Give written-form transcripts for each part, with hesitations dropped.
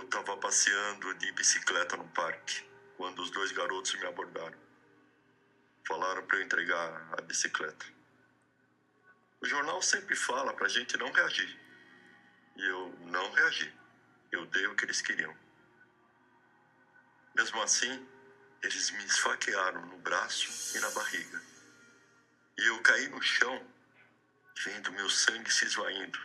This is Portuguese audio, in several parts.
estava passeando de bicicleta no parque, quando os dois garotos me abordaram. Falaram para eu entregar a bicicleta. O jornal sempre fala para a gente não reagir. E eu não reagi. Eu dei o que eles queriam. Mesmo assim, eles me esfaquearam no braço e na barriga. E eu caí no chão, vendo meu sangue se esvaindo.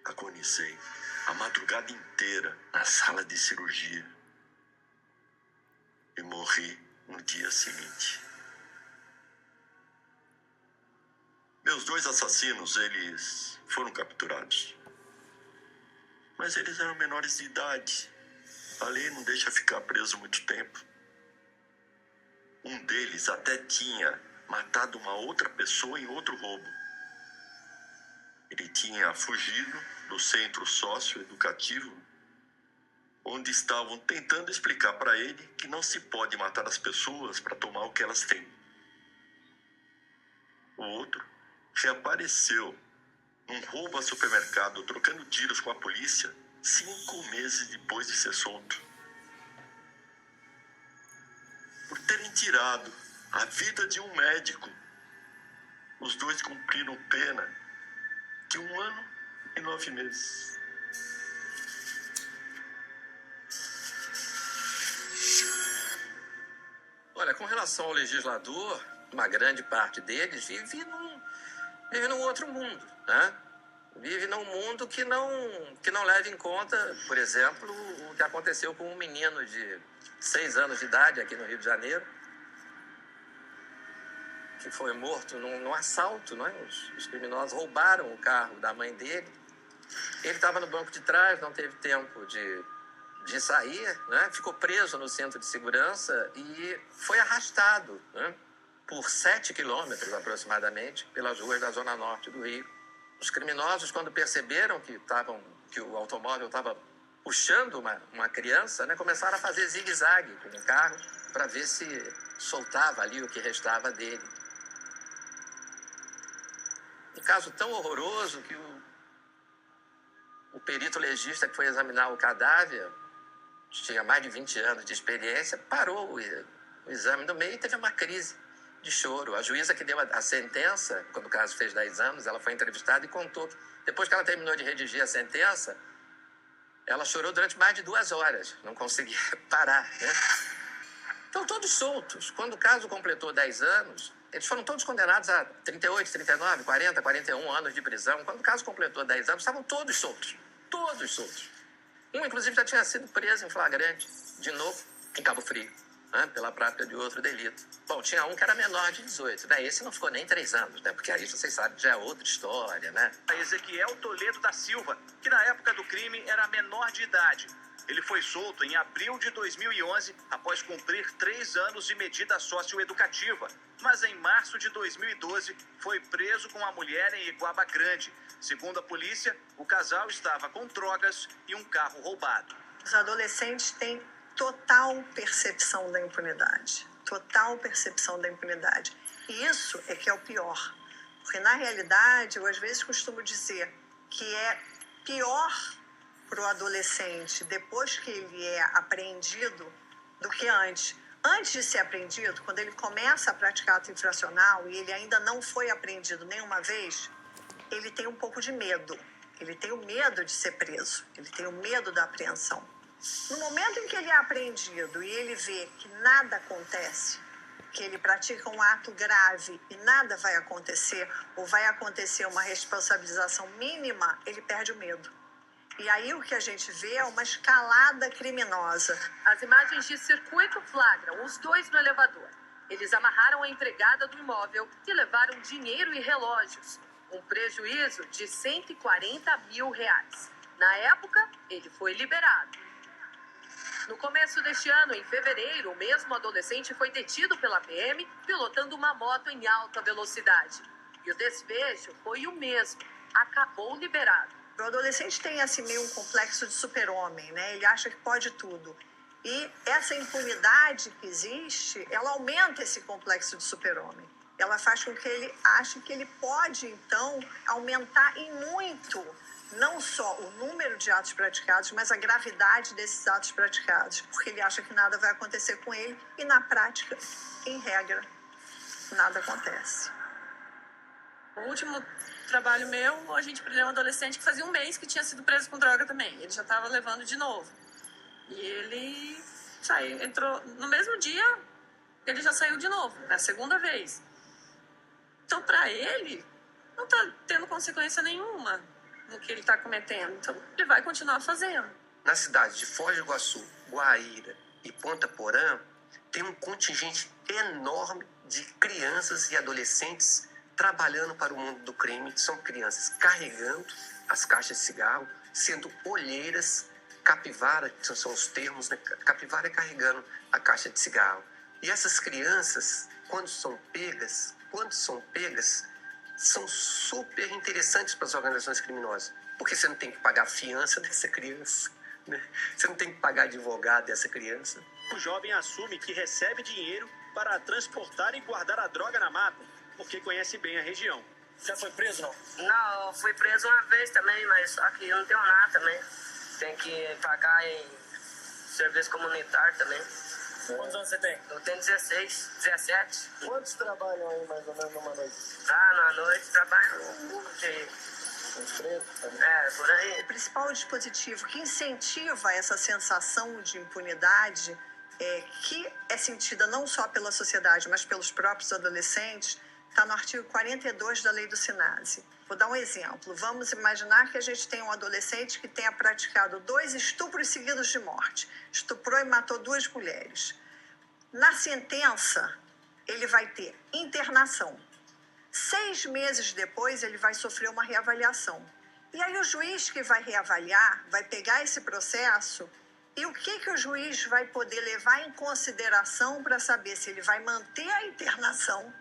Agonizei a madrugada inteira na sala de cirurgia. E morri no dia seguinte. Meus dois assassinos, eles foram capturados. Mas eles eram menores de idade. A lei não deixa ficar preso muito tempo. Um deles até tinha matado uma outra pessoa em outro roubo. Ele tinha fugido do centro socioeducativo, onde estavam tentando explicar para ele que não se pode matar as pessoas para tomar o que elas têm. O outro reapareceu num roubo a supermercado, trocando tiros com a polícia 5 meses depois de ser solto. Por terem tirado a vida de um médico, os dois cumpriram pena de 1 ano e 9 meses. Olha, com relação ao legislador, uma grande parte deles vive num outro mundo, né? Vive num mundo que não leva em conta, por exemplo, o que aconteceu com um menino de 6 anos de idade aqui no Rio de Janeiro, que foi morto num assalto, né? Os criminosos roubaram o carro da mãe dele. Ele estava no banco de trás, não teve tempo de sair, né? Ficou preso no centro de segurança e foi arrastado, né? Por 7 quilômetros aproximadamente pelas ruas da zona norte do Rio. Os criminosos, quando perceberam que o automóvel estava puxando uma criança, né, começaram a fazer zigue-zague com o carro para ver se soltava ali o que restava dele. Um caso tão horroroso que o perito legista que foi examinar o cadáver, tinha mais de 20 anos de experiência, parou o exame no meio e teve uma crise de choro. A juíza que deu a sentença, quando o caso fez 10 anos, ela foi entrevistada e contou que depois que ela terminou de redigir a sentença, ela chorou durante mais de 2 horas, não conseguia parar, né? Estão todos soltos. Quando o caso completou 10 anos, eles foram todos condenados a 38, 39, 40, 41 anos de prisão. Quando o caso completou 10 anos, estavam todos soltos. Todos soltos. Um, inclusive, já tinha sido preso em flagrante, de novo, em Cabo Frio, né, pela prática de outro delito. Bom, tinha um que era menor de 18, né? Esse não ficou nem 3 anos, né? Porque aí, vocês sabem, já é outra história, né? Ezequiel Toledo da Silva, que na época do crime era menor de idade. Ele foi solto em abril de 2011, após cumprir 3 anos de medida socioeducativa. Mas em março de 2012, foi preso com a mulher em Iguaba Grande. Segundo a polícia, o casal estava com drogas e um carro roubado. Os adolescentes têm total percepção da impunidade. Total percepção da impunidade. E isso é que é o pior. Porque, na realidade, eu às vezes costumo dizer que é pior para o adolescente, depois que ele é apreendido, do que antes. Antes de ser apreendido, quando ele começa a praticar ato infracional e ele ainda não foi apreendido nenhuma vez, ele tem um pouco de medo. Ele tem o medo de ser preso. Ele tem o medo da apreensão. No momento em que ele é apreendido e ele vê que nada acontece, que ele pratica um ato grave e nada vai acontecer, ou vai acontecer uma responsabilização mínima, ele perde o medo. E aí o que a gente vê é uma escalada criminosa. As imagens de circuito flagram os dois no elevador. Eles amarraram a empregada do imóvel e levaram dinheiro e relógios. Um prejuízo de R$140 mil. Na época, ele foi liberado. No começo deste ano, em fevereiro, o mesmo adolescente foi detido pela PM pilotando uma moto em alta velocidade. E o desfecho foi o mesmo. Acabou liberado. O adolescente tem assim meio um complexo de super-homem, né? Ele acha que pode tudo. E essa impunidade que existe, ela aumenta esse complexo de super-homem. Ela faz com que ele ache que ele pode, então, aumentar em muito não só o número de atos praticados, mas a gravidade desses atos praticados, porque ele acha que nada vai acontecer com ele e, na prática, em regra, nada acontece. O último trabalho meu, a gente prendeu um adolescente que fazia um mês que tinha sido preso com droga também. Ele já estava levando de novo. E ele entrou no mesmo dia, ele já saiu de novo, na segunda vez. Então, para ele, não está tendo consequência nenhuma no que ele está cometendo. Então, ele vai continuar fazendo. Na cidade de Foz do Iguaçu, Guaíra e Ponta Porã, tem um contingente enorme de crianças e adolescentes trabalhando para o mundo do crime. São crianças carregando as caixas de cigarro, sendo olheiras, capivara, que são os termos, né? Capivara é carregando a caixa de cigarro. E essas crianças, quando são pegas, são super interessantes para as organizações criminosas. Porque você não tem que pagar a fiança dessa criança, né? Você não tem que pagar advogado dessa criança. O jovem assume que recebe dinheiro para transportar e guardar a droga na mata, porque conhece bem a região. Já foi preso, não? Não, eu fui preso uma vez também, mas só que eu não tenho nada também. Tem que pagar em serviço comunitário também. Quantos anos você tem? Eu tenho 16, 17. Quantos trabalham aí mais ou menos numa noite? Na noite trabalho por aí. O principal dispositivo que incentiva essa sensação de impunidade, que é sentida não só pela sociedade, mas pelos próprios adolescentes, está no artigo 42 da Lei do SINASE. Vou dar um exemplo. Vamos imaginar que a gente tem um adolescente que tenha praticado 2 estupros seguidos de morte. Estuprou e matou 2 mulheres. Na sentença, ele vai ter internação. 6 meses depois, ele vai sofrer uma reavaliação. E aí o juiz que vai reavaliar, vai pegar esse processo e o que o juiz vai poder levar em consideração para saber se ele vai manter a internação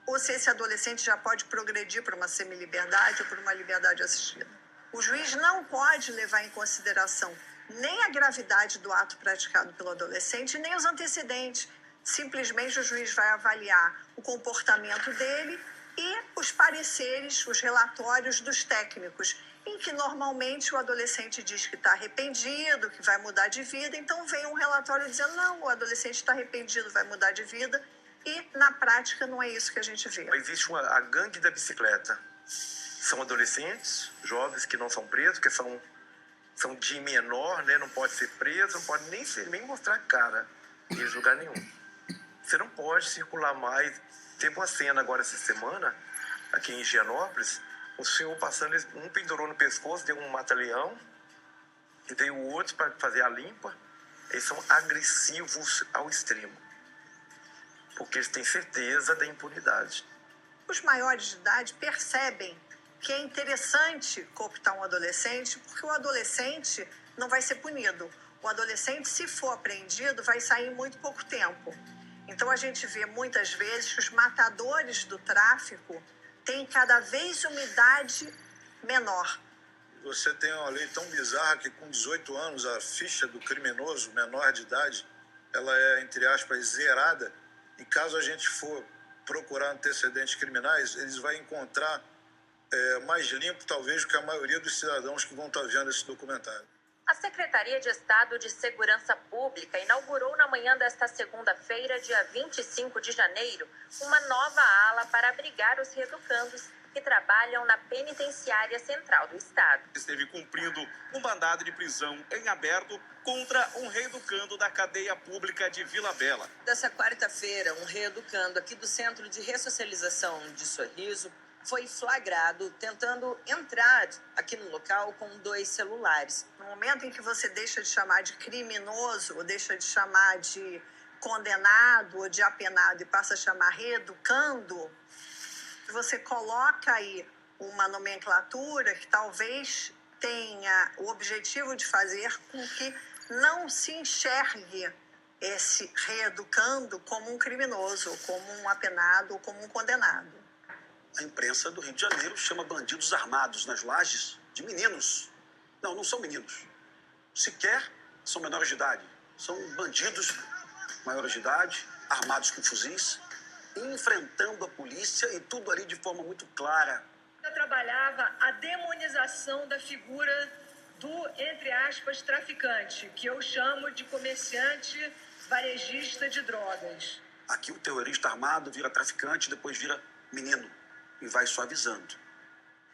ou se esse adolescente já pode progredir para uma semiliberdade ou para uma liberdade assistida. O juiz não pode levar em consideração nem a gravidade do ato praticado pelo adolescente, nem os antecedentes. Simplesmente o juiz vai avaliar o comportamento dele e os pareceres, os relatórios dos técnicos, em que normalmente o adolescente diz que está arrependido, que vai mudar de vida, então vem um relatório dizendo, não, o adolescente está arrependido, vai mudar de vida, e na prática não é isso que a gente vê. Existe a gangue da bicicleta. São adolescentes, jovens que não são presos, que são de menor, né? Não pode ser preso, não pode nem mostrar a cara em lugar nenhum. Você não pode circular mais. Teve uma cena agora essa semana, aqui em Higienópolis, o senhor passando, um pendurou no pescoço, deu um mata-leão, e veio o outro para fazer a limpa. Eles são agressivos ao extremo, porque eles têm certeza da impunidade. Os maiores de idade percebem que é interessante cooptar um adolescente, porque o adolescente não vai ser punido. O adolescente, se for apreendido, vai sair em muito pouco tempo. Então a gente vê muitas vezes que os matadores do tráfico têm cada vez uma idade menor. Você tem uma lei tão bizarra que com 18 anos a ficha do criminoso menor de idade, ela é, entre aspas, zerada. E caso a gente for procurar antecedentes criminais, eles vão encontrar mais limpo, talvez, do que a maioria dos cidadãos que vão estar vendo esse documentário. A Secretaria de Estado de Segurança Pública inaugurou na manhã desta segunda-feira, dia 25 de janeiro, uma nova ala para abrigar os reeducandos que trabalham na Penitenciária Central do Estado. Esteve cumprindo um mandado de prisão em aberto contra um reeducando da cadeia pública de Vila Bela. Dessa quarta-feira, um reeducando aqui do Centro de Ressocialização de Sorriso foi flagrado tentando entrar aqui no local com 2 celulares. No momento em que você deixa de chamar de criminoso, ou deixa de chamar de condenado ou de apenado e passa a chamar reeducando, você coloca aí uma nomenclatura que talvez tenha o objetivo de fazer com que não se enxergue esse reeducando como um criminoso, como um apenado ou como um condenado. A imprensa do Rio de Janeiro chama bandidos armados nas lajes de meninos. Não, não são meninos. Sequer são menores de idade. São bandidos maiores de idade, armados com fuzis, enfrentando a polícia e tudo ali de forma muito clara. trabalhava a demonização da figura do, entre aspas, traficante, que eu chamo de comerciante varejista de drogas. Aqui o terrorista armado vira traficante, depois vira menino e vai suavizando.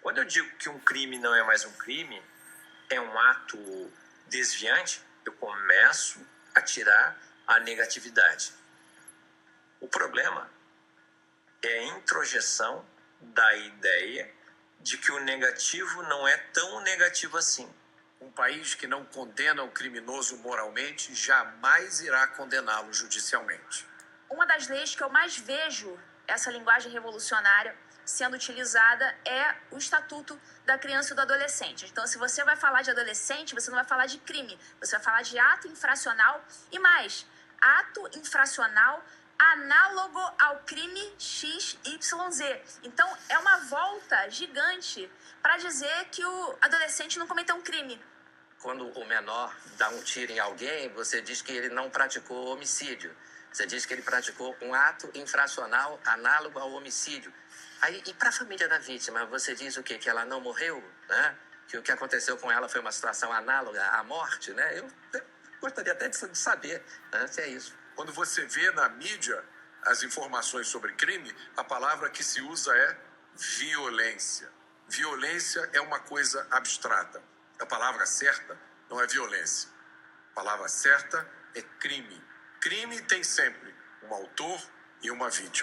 Quando eu digo que um crime não é mais um crime, é um ato desviante, eu começo a tirar a negatividade. O problema é a introjeção da ideia de que o negativo não é tão negativo assim. Um país que não condena o criminoso moralmente jamais irá condená-lo judicialmente. Uma das leis que eu mais vejo essa linguagem revolucionária sendo utilizada é o Estatuto da Criança e do Adolescente. Então, se você vai falar de adolescente, você não vai falar de crime, você vai falar de ato infracional e mais, ato infracional análogo ao crime XYZ. Então, é uma volta gigante para dizer que o adolescente não cometeu um crime. Quando o menor dá um tiro em alguém, você diz que ele não praticou homicídio. Você diz que ele praticou um ato infracional análogo ao homicídio. Aí, e para a família da vítima, você diz o quê? Que ela não morreu, né? Que o que aconteceu com ela foi uma situação análoga à morte, né? Eu gostaria até de saber, né, se é isso. Quando você vê na mídia as informações sobre crime, a palavra que se usa é violência. Violência é uma coisa abstrata. A palavra certa não é violência. A palavra certa é crime. Crime tem sempre um autor e uma vítima.